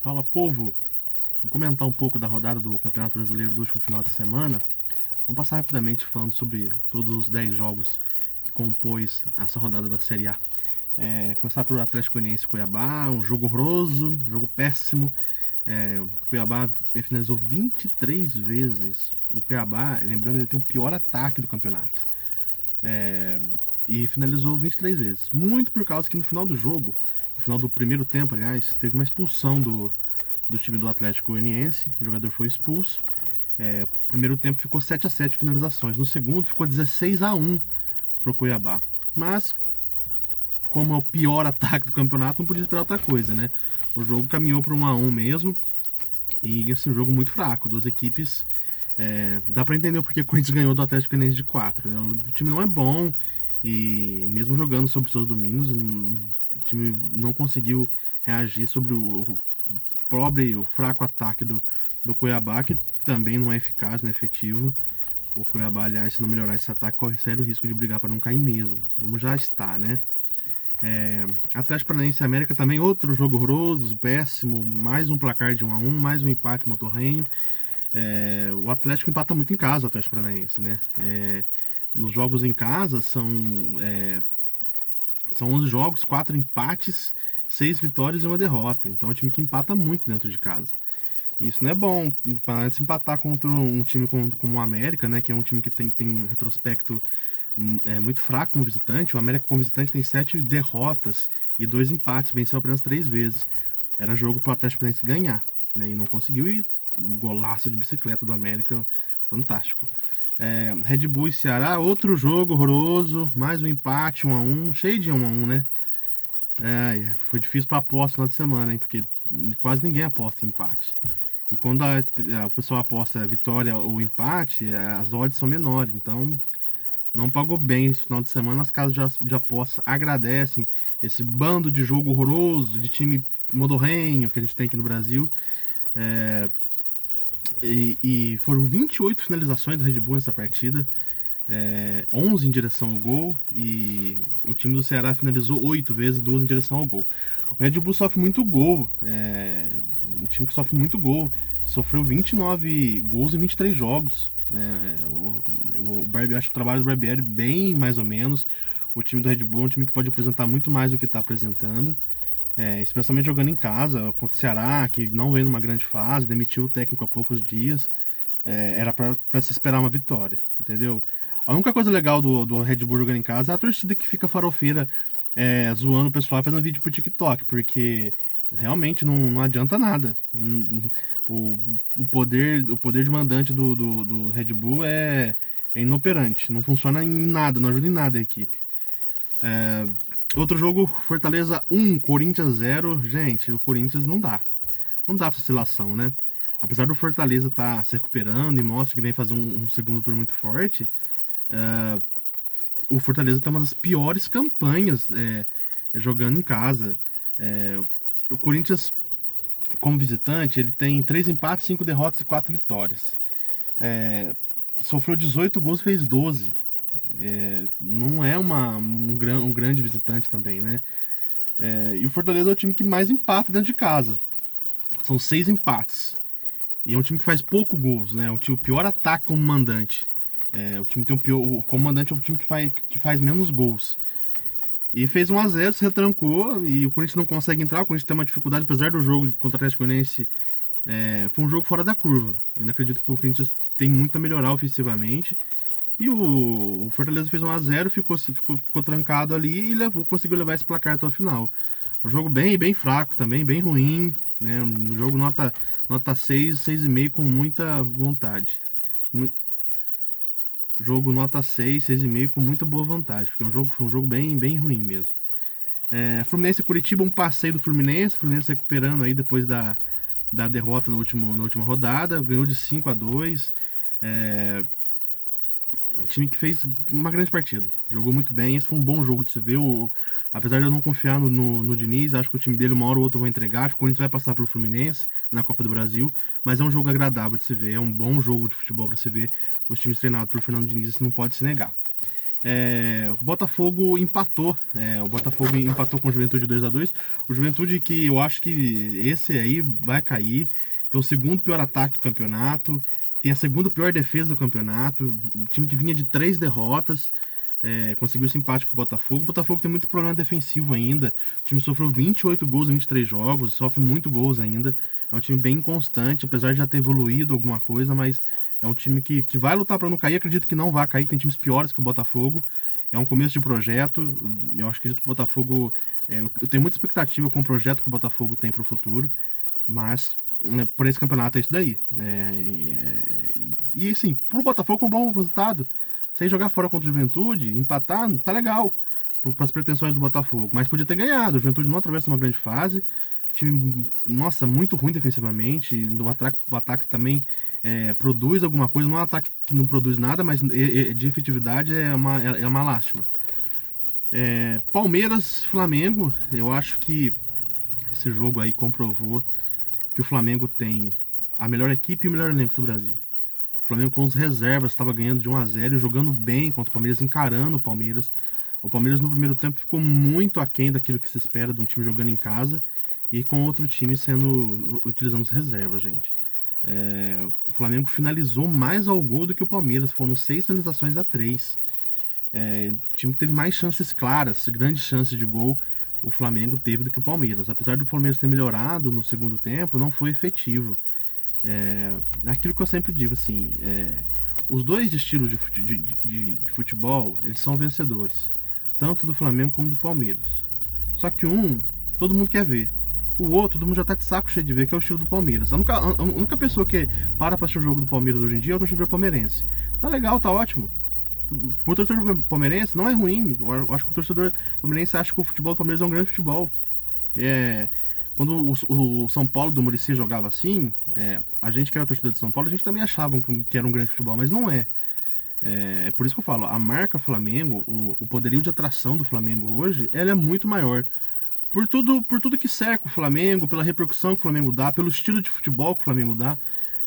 Fala, povo! Vamos comentar um pouco da rodada do Campeonato Brasileiro do último final de semana. Vamos passar rapidamente falando sobre todos os 10 jogos que compôs essa rodada da Série A. Começar pelo Atlético Goianiense e Cuiabá, um jogo horroroso, um jogo péssimo. O Cuiabá finalizou 23 vezes. O Cuiabá, lembrando, ele tem o pior ataque do campeonato. E finalizou 23 vezes. Muito por causa que no final do jogo, no final do primeiro tempo, aliás, teve uma expulsão do time do Atlético Goianiense. O jogador foi expulso. O primeiro tempo ficou 7-7 finalizações. No segundo ficou 16-1 pro Cuiabá. Mas, como é o pior ataque do campeonato, não podia esperar outra coisa, né? O jogo caminhou para 1-1 mesmo. E assim, um jogo muito fraco. Duas equipes. Dá para entender porque o Corinthians ganhou do Atlético Goianiense de 4. Né? O time não é bom. E mesmo jogando sobre seus domínios, o time não conseguiu reagir sobre o pobre, o fraco ataque do Cuiabá, que também não é eficaz, não é efetivo. O Cuiabá, aliás, se não melhorar esse ataque, corre sério risco de brigar para não cair mesmo, como já está, né? Atlético Paranaense e América também, outro jogo horroroso, péssimo, mais um placar de 1-1, mais um empate motorrenho. O Atlético empata muito em casa, o Atlético Paranaense, né? Nos jogos em casa são 11 jogos, 4 empates, 6 vitórias e uma derrota. Então é um time que empata muito dentro de casa. Isso não é bom. Parece empatar contra um time como o América, né? Que é um time que tem um retrospecto muito fraco como visitante. O América como visitante tem 7 derrotas e 2 empates. Venceu apenas 3 vezes. Era jogo para o Atlético Paranaense ganhar, né? E não conseguiu. E um golaço de bicicleta do América, fantástico. Red Bull e Ceará, outro jogo horroroso. Mais um empate, 1-1. Cheio de 1-1, né? Foi difícil para aposta no final de semana, hein? Porque quase ninguém aposta em empate. E quando o pessoal aposta vitória ou empate, as odds são menores. Então, não pagou bem esse final de semana. As casas de aposta agradecem esse bando de jogo horroroso, de time modorrenho que a gente tem aqui no Brasil. E foram 28 finalizações do Red Bull nessa partida. 11 em direção ao gol, e o time do Ceará finalizou 8 vezes, 2 em direção ao gol. O Red Bull sofre muito gol, um time que sofre muito gol, sofreu 29 gols em 23 jogos. O Barbieri, acho o trabalho do Barbieri bem mais ou menos. O time do Red Bull é um time que pode apresentar muito mais do que está apresentando, especialmente jogando em casa contra o Ceará, que não vem numa grande fase, demitiu o técnico há poucos dias. Era para se esperar uma vitória, entendeu? A única coisa legal do Red Bull jogando em casa é a torcida que fica farofeira, zoando o pessoal e fazendo vídeo pro TikTok, porque realmente não adianta nada. O poder de mandante do Red Bull é inoperante, não funciona em nada, não ajuda em nada a equipe. Outro jogo, Fortaleza 1, Corinthians 0. Gente, o Corinthians não dá. Não dá pra oscilação, né? Apesar do Fortaleza estar se recuperando e mostra que vem fazer um segundo turno muito forte, o Fortaleza tem uma das piores campanhas jogando em casa. O Corinthians, como visitante, ele tem 3 empates, 5 derrotas e 4 vitórias. Sofreu 18 gols e fez 12. Não é um grande visitante também, né? E o Fortaleza é o time que mais empata dentro de casa. São 6 empates. E é um time que faz pouco gols, né? O pior ataque como mandante. O time tem o comandante é o time que faz menos gols. E fez 1-0, se retrancou e o Corinthians não consegue entrar. O Corinthians tem uma dificuldade, apesar do jogo contra o Atlético Goianiense. Foi um jogo fora da curva. Eu ainda acredito que o Corinthians tem muito a melhorar ofensivamente. E o Fortaleza fez 1-0, ficou trancado ali e conseguiu levar esse placar até o final. Um jogo bem fraco também, bem ruim, né? Um jogo nota 6, 6,5 com muita vontade. Jogo nota 6, 6,5 com muita boa vontade, porque foi um jogo bem ruim mesmo. Fluminense e Curitiba, um passeio do Fluminense. Fluminense recuperando aí depois da derrota na última rodada, ganhou de 5-2. Um time que fez uma grande partida, jogou muito bem. Esse foi um bom jogo de se ver. Apesar de eu não confiar no Diniz, acho que o time dele uma hora ou outra vai entregar. Acho que o Corinthians vai passar pelo Fluminense na Copa do Brasil, mas é um jogo agradável de se ver, é um bom jogo de futebol para se ver. Os times treinados por Fernando Diniz, isso não pode se negar. O Botafogo empatou. O Botafogo empatou com o Juventude 2-2. O Juventude, que eu acho que esse aí vai cair. Tem o segundo pior ataque do campeonato. Tem a segunda pior defesa do campeonato. Um time que vinha de 3 derrotas. Conseguiu esse empate com o Botafogo. O Botafogo tem muito problema defensivo ainda. O time sofreu 28 gols em 23 jogos. Sofre muito gols ainda. É um time bem inconstante, apesar de já ter evoluído alguma coisa, mas é um time que vai lutar para não cair. Acredito que não vai cair, que tem times piores que o Botafogo. É um começo de projeto. Eu acredito que o Botafogo. Eu tenho muita expectativa com o projeto que o Botafogo tem para o futuro. Mas por esse campeonato é isso daí. E assim, pro Botafogo é um bom resultado. Sem jogar fora contra o Juventude, empatar, tá legal. Para as pretensões do Botafogo. Mas podia ter ganhado. O Juventude não atravessa uma grande fase. Time, nossa, muito ruim defensivamente. O ataque também produz alguma coisa. Não é um ataque que não produz nada, mas de efetividade é uma lástima. Palmeiras, Flamengo, eu acho que esse jogo aí comprovou que o Flamengo tem a melhor equipe e o melhor elenco do Brasil. O Flamengo com os reservas estava ganhando de 1-0 e jogando bem contra o Palmeiras, encarando o Palmeiras. O Palmeiras no primeiro tempo ficou muito aquém daquilo que se espera de um time jogando em casa e com outro time utilizando as reservas, gente. O Flamengo finalizou mais ao gol do que o Palmeiras, foram 6 finalizações a 3. O time que teve mais chances claras, grandes chances de gol, o Flamengo teve do que o Palmeiras. Apesar do Palmeiras ter melhorado no segundo tempo, não foi efetivo. Aquilo que eu sempre digo, assim, os dois estilos de futebol, eles são vencedores, tanto do Flamengo como do Palmeiras. Só que todo mundo quer ver. O outro, todo mundo já tá de saco cheio de ver, que é o estilo do Palmeiras. A única pessoa que para pra assistir o jogo do Palmeiras hoje em dia é o torcedor palmeirense. Tá legal, tá ótimo. Pro torcedor palmeirense não é ruim. Eu acho que o torcedor palmeirense acha que o futebol do Palmeiras é um grande futebol. Quando o São Paulo do Muricy jogava assim, a gente que era torcedor de São Paulo, a gente também achava que era um grande futebol, mas não é. É por isso que eu falo, a marca Flamengo, o poderio de atração do Flamengo hoje, ela é muito maior. Por tudo que cerca o Flamengo, pela repercussão que o Flamengo dá, pelo estilo de futebol que o Flamengo dá.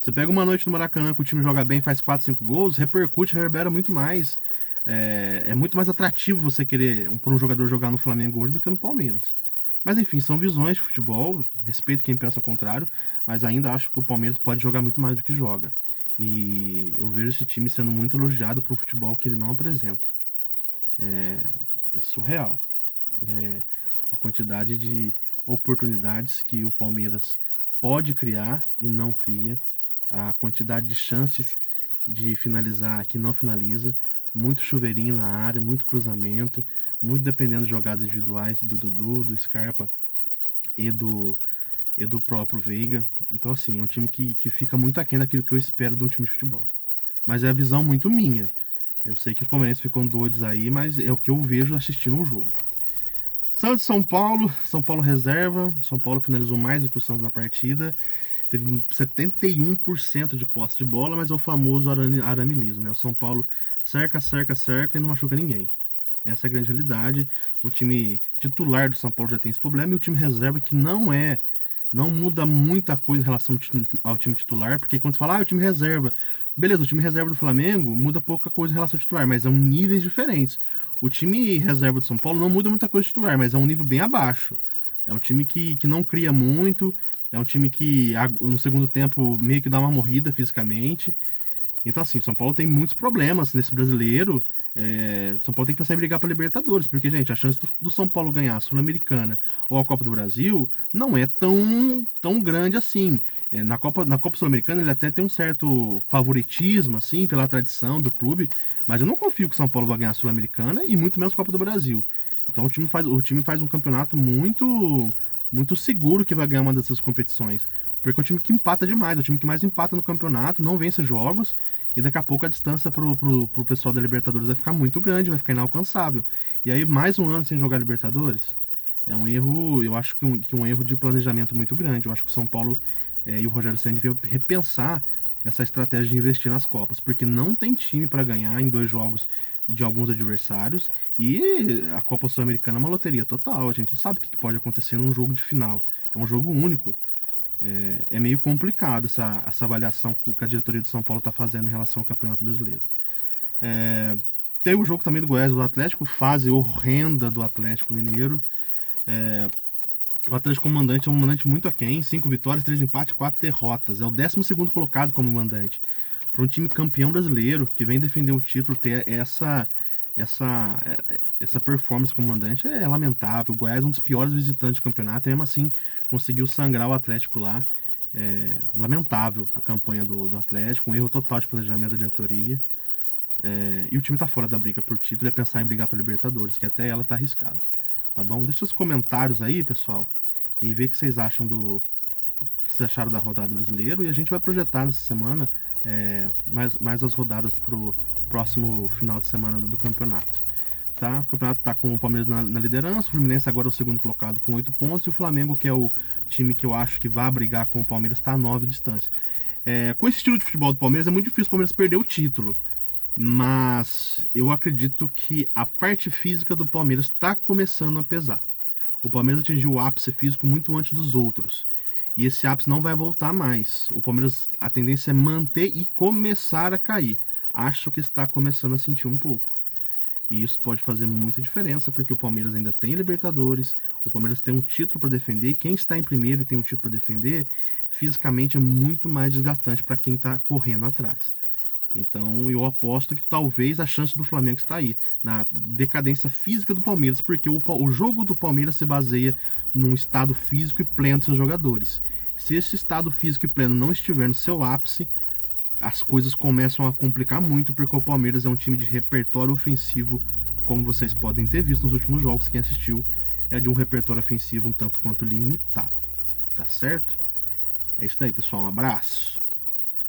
Você pega uma noite no Maracanã que o time joga bem, faz 4, 5 gols, repercute, reverbera muito mais. É muito mais atrativo você querer por um jogador jogar no Flamengo hoje do que no Palmeiras. Mas enfim, são visões de futebol, respeito quem pensa o contrário, mas ainda acho que o Palmeiras pode jogar muito mais do que joga. E eu vejo esse time sendo muito elogiado por um futebol que ele não apresenta. É surreal. A quantidade de oportunidades que o Palmeiras pode criar e não cria, a quantidade de chances de finalizar que não finaliza, muito chuveirinho na área, muito cruzamento, muito dependendo de jogadas individuais do Dudu, do Scarpa e do próprio Veiga. Então, assim, é um time que fica muito aquém daquilo que eu espero de um time de futebol. Mas é a visão muito minha. Eu sei que os palmeirenses ficam doidos aí, mas é o que eu vejo assistindo o jogo. Santos São Paulo, São Paulo reserva. São Paulo finalizou mais do que o Santos na partida. Teve 71% de posse de bola, mas é o famoso arame liso, né? O São Paulo cerca, cerca, cerca e não machuca ninguém. Essa é a grande realidade. O time titular do São Paulo já tem esse problema e o time reserva que não muda muita coisa em relação ao time titular, porque quando você fala, o time reserva, beleza, o time reserva do Flamengo muda pouca coisa em relação ao titular, mas são níveis diferentes. O time reserva do São Paulo não muda muita coisa titular, mas é um nível bem abaixo. É um time que não cria muito, é um time que no segundo tempo meio que dá uma morrida fisicamente. Então, assim, São Paulo tem muitos problemas nesse brasileiro. São Paulo tem que pensar em brigar para Libertadores, porque, gente, a chance do São Paulo ganhar a Sul-Americana ou a Copa do Brasil não é tão grande assim. Na Copa Sul-Americana ele até tem um certo favoritismo, assim, pela tradição do clube, mas eu não confio que o São Paulo vai ganhar a Sul-Americana e muito menos a Copa do Brasil. Então o time faz um campeonato muito, muito seguro que vai ganhar uma dessas competições. Porque é o time que empata demais, é o time que mais empata no campeonato, não vence jogos, e daqui a pouco a distância pro pessoal da Libertadores vai ficar muito grande, vai ficar inalcançável. E aí, mais um ano sem jogar Libertadores, é um erro, eu acho que um erro de planejamento muito grande. Eu acho que o São Paulo e o Rogério Ceni deviam repensar essa estratégia de investir nas Copas, porque não tem time para ganhar em 2 jogos de alguns adversários, e a Copa Sul-Americana é uma loteria total, a gente não sabe o que pode acontecer num jogo de final, é um jogo único. É meio complicado essa avaliação que a diretoria de São Paulo está fazendo em relação ao Campeonato Brasileiro. Tem o jogo também do Goiás e do Atlético, fase horrenda do Atlético Mineiro. O Atlético como mandante é um mandante muito aquém, 5 vitórias, 3 empates, 4 derrotas. É o 12º colocado como mandante. Para um time campeão brasileiro, que vem defender o título, ter essa performance como mandante é lamentável. O Goiás é um dos piores visitantes do campeonato, e mesmo assim conseguiu sangrar o Atlético lá. Lamentável a campanha do Atlético, um erro total de planejamento da diretoria. E o time tá fora da briga por título, é pensar em brigar para Libertadores, que até ela tá arriscada. Tá bom? Deixa os comentários aí, pessoal, e vê o que vocês acham o que vocês acharam da rodada do Brasileiro, e a gente vai projetar nessa semana mais as rodadas pro próximo final de semana do campeonato. Tá? O campeonato tá com o Palmeiras na liderança, o Fluminense agora é o segundo colocado com 8 pontos, e o Flamengo, que é o time que eu acho que vai brigar com o Palmeiras, tá a 9 de distância. Com esse estilo de futebol do Palmeiras, é muito difícil o Palmeiras perder o título. Mas eu acredito que a parte física do Palmeiras está começando a pesar. O Palmeiras atingiu o ápice físico muito antes dos outros. E esse ápice não vai voltar mais. O Palmeiras, a tendência é manter e começar a cair. Acho que está começando a sentir um pouco. E isso pode fazer muita diferença, porque o Palmeiras ainda tem Libertadores, o Palmeiras tem um título para defender, e quem está em primeiro e tem um título para defender, fisicamente é muito mais desgastante para quem está correndo atrás. Então eu aposto que talvez a chance do Flamengo está aí, na decadência física do Palmeiras, porque o jogo do Palmeiras se baseia num estado físico e pleno dos seus jogadores. Se esse estado físico e pleno não estiver no seu ápice, as coisas começam a complicar muito, porque o Palmeiras é um time de repertório ofensivo, como vocês podem ter visto nos últimos jogos. Quem assistiu é de um repertório ofensivo um tanto quanto limitado, tá certo? É isso daí, pessoal, um abraço.